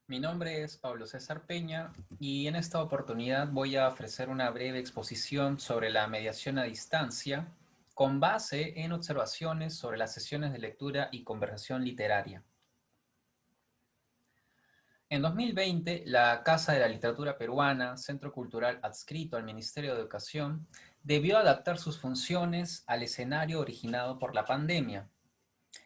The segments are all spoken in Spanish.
Mi nombre es Pablo César Peña y en esta oportunidad voy a ofrecer una breve exposición sobre la mediación a distancia con base en observaciones sobre las sesiones de lectura y conversación literaria. En 2020, la Casa de la Literatura Peruana, centro cultural adscrito al Ministerio de Educación, debió adaptar sus funciones al escenario originado por la pandemia.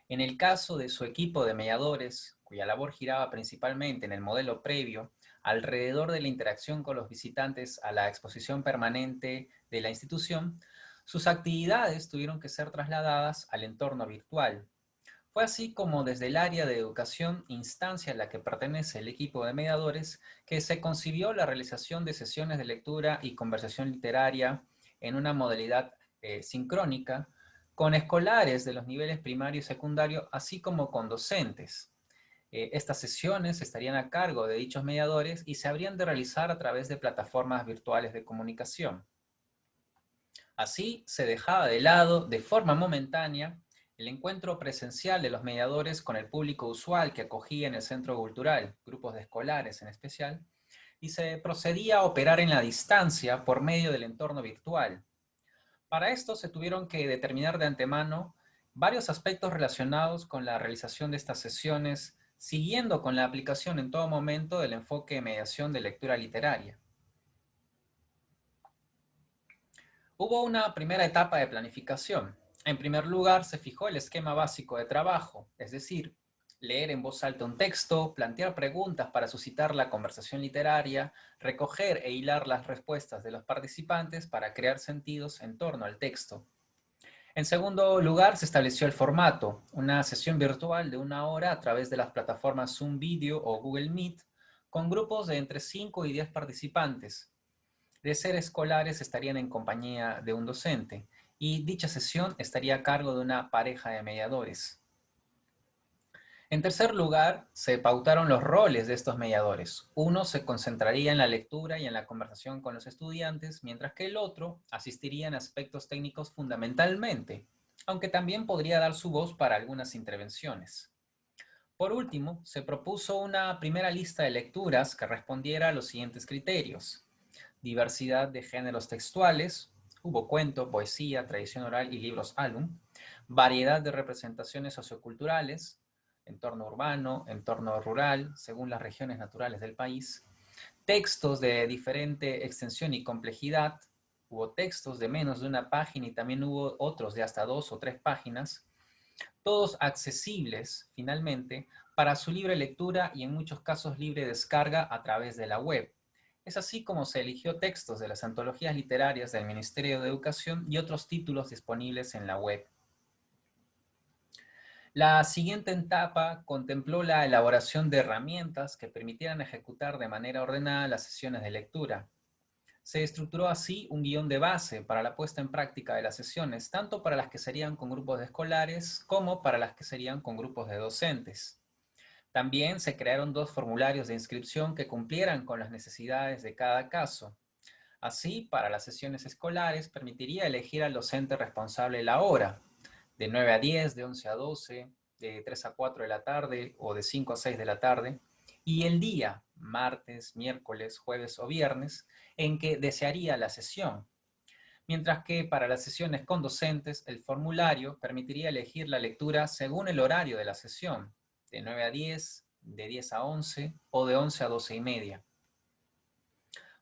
En el caso de su equipo de mediadores, cuya labor giraba principalmente en el modelo previo, alrededor de la interacción con los visitantes a la exposición permanente de la institución, sus actividades tuvieron que ser trasladadas al entorno virtual. Fue así como desde el área de educación, instancia a la que pertenece el equipo de mediadores, que se concibió la realización de sesiones de lectura y conversación literaria en una modalidad sincrónica, con escolares de los niveles primario y secundario, así como con docentes. Estas sesiones estarían a cargo de dichos mediadores y se habrían de realizar a través de plataformas virtuales de comunicación. Así, se dejaba de lado, de forma momentánea, el encuentro presencial de los mediadores con el público usual que acogía en el centro cultural, grupos de escolares en especial, y se procedía a operar en la distancia por medio del entorno virtual. Para esto se tuvieron que determinar de antemano varios aspectos relacionados con la realización de estas sesiones, siguiendo con la aplicación en todo momento del enfoque de mediación de lectura literaria. Hubo una primera etapa de planificación. En primer lugar, se fijó el esquema básico de trabajo, es decir, leer en voz alta un texto, plantear preguntas para suscitar la conversación literaria, recoger e hilar las respuestas de los participantes para crear sentidos en torno al texto. En segundo lugar, se estableció el formato, una sesión virtual de 1 hora a través de las plataformas Zoom Video o Google Meet, con grupos de entre 5 y 10 participantes. De ser escolares estarían en compañía de un docente, y dicha sesión estaría a cargo de una pareja de mediadores. En tercer lugar, se pautaron los roles de estos mediadores. Uno se concentraría en la lectura y en la conversación con los estudiantes, mientras que el otro asistiría en aspectos técnicos fundamentalmente, aunque también podría dar su voz para algunas intervenciones. Por último, se propuso una primera lista de lecturas que respondiera a los siguientes criterios: diversidad de géneros textuales, hubo cuento, poesía, tradición oral y libros álbum, variedad de representaciones socioculturales, entorno urbano, entorno rural, según las regiones naturales del país, textos de diferente extensión y complejidad, hubo textos de menos de una página y también hubo otros de hasta 2 o 3 páginas, todos accesibles, finalmente, para su libre lectura y en muchos casos libre descarga a través de la web. Es así como se eligió textos de las antologías literarias del Ministerio de Educación y otros títulos disponibles en la web. La siguiente etapa contempló la elaboración de herramientas que permitieran ejecutar de manera ordenada las sesiones de lectura. Se estructuró así un guión de base para la puesta en práctica de las sesiones, tanto para las que serían con grupos de escolares como para las que serían con grupos de docentes. También se crearon 2 formularios de inscripción que cumplieran con las necesidades de cada caso. Así, para las sesiones escolares, permitiría elegir al docente responsable la hora, de 9 a 10, de 11 a 12, de 3 a 4 de la tarde o de 5 a 6 de la tarde, y el día, martes, miércoles, jueves o viernes, en que desearía la sesión. Mientras que para las sesiones con docentes, el formulario permitiría elegir la lectura según el horario de la sesión, de 9 a 10, de 10 a 11 o de 11 a 12 y media.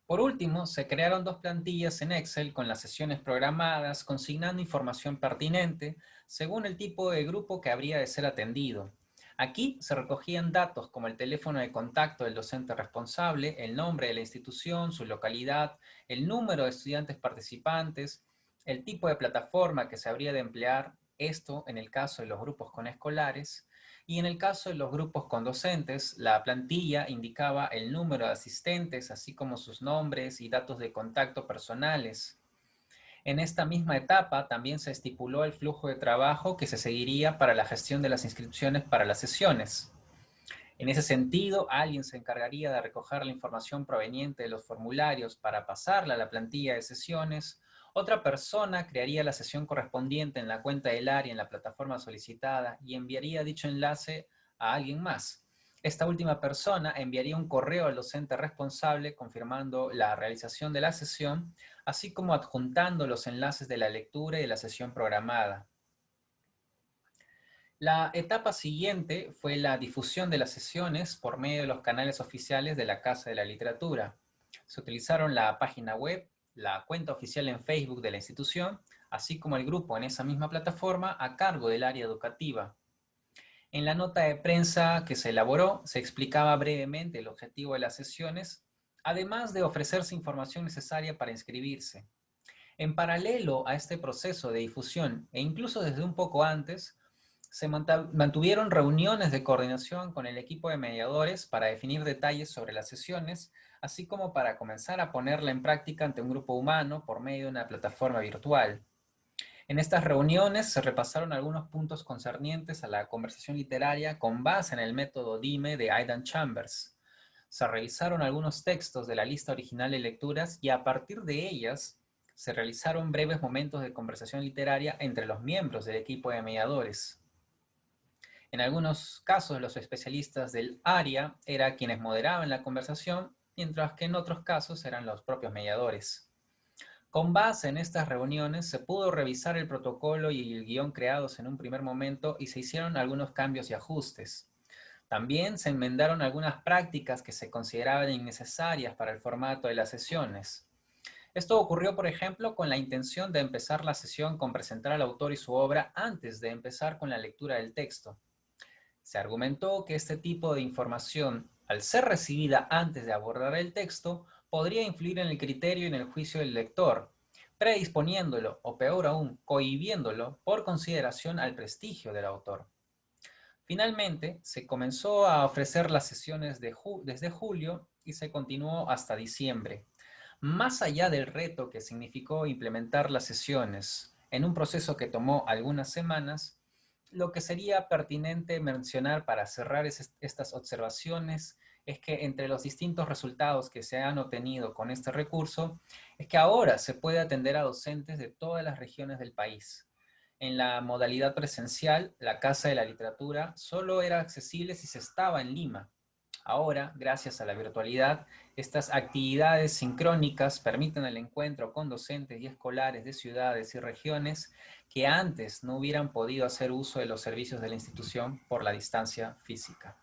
Por último, se crearon 2 plantillas en Excel con las sesiones programadas, consignando información pertinente según el tipo de grupo que habría de ser atendido. Aquí se recogían datos como el teléfono de contacto del docente responsable, el nombre de la institución, su localidad, el número de estudiantes participantes, el tipo de plataforma que se habría de emplear, esto en el caso de los grupos con escolares, y en el caso de los grupos con docentes, la plantilla indicaba el número de asistentes, así como sus nombres y datos de contacto personales. En esta misma etapa también se estipuló el flujo de trabajo que se seguiría para la gestión de las inscripciones para las sesiones. En ese sentido, alguien se encargaría de recoger la información proveniente de los formularios para pasarla a la plantilla de sesiones. Otra persona crearía la sesión correspondiente en la cuenta del área en la plataforma solicitada y enviaría dicho enlace a alguien más. Esta última persona enviaría un correo al docente responsable confirmando la realización de la sesión, así como adjuntando los enlaces de la lectura y de la sesión programada. La etapa siguiente fue la difusión de las sesiones por medio de los canales oficiales de la Casa de la Literatura. Se utilizaron la página web, la cuenta oficial en Facebook de la institución, así como el grupo en esa misma plataforma a cargo del área educativa. En la nota de prensa que se elaboró, se explicaba brevemente el objetivo de las sesiones, además de ofrecerse información necesaria para inscribirse. En paralelo a este proceso de difusión, e incluso desde un poco antes, se mantuvieron reuniones de coordinación con el equipo de mediadores para definir detalles sobre las sesiones, así como para comenzar a ponerla en práctica ante un grupo humano por medio de una plataforma virtual. En estas reuniones se repasaron algunos puntos concernientes a la conversación literaria con base en el método DIME de Aidan Chambers. Se revisaron algunos textos de la lista original de lecturas y a partir de ellas se realizaron breves momentos de conversación literaria entre los miembros del equipo de mediadores. En algunos casos, los especialistas del área eran quienes moderaban la conversación, mientras que en otros casos eran los propios mediadores. Con base en estas reuniones se pudo revisar el protocolo y el guión creados en un primer momento y se hicieron algunos cambios y ajustes. También se enmendaron algunas prácticas que se consideraban innecesarias para el formato de las sesiones. Esto ocurrió, por ejemplo, con la intención de empezar la sesión con presentar al autor y su obra antes de empezar con la lectura del texto. Se argumentó que este tipo de información, al ser recibida antes de abordar el texto, podría influir en el criterio y en el juicio del lector, predisponiéndolo, o peor aún, cohibiéndolo por consideración al prestigio del autor. Finalmente, se comenzó a ofrecer las sesiones desde julio y se continuó hasta diciembre. Más allá del reto que significó implementar las sesiones en un proceso que tomó algunas semanas, lo que sería pertinente mencionar para cerrar estas observaciones es que entre los distintos resultados que se han obtenido con este recurso, es que ahora se puede atender a docentes de todas las regiones del país. En la modalidad presencial, la Casa de la Literatura solo era accesible si se estaba en Lima. Ahora, gracias a la virtualidad, estas actividades sincrónicas permiten el encuentro con docentes y escolares de ciudades y regiones que antes no hubieran podido hacer uso de los servicios de la institución por la distancia física.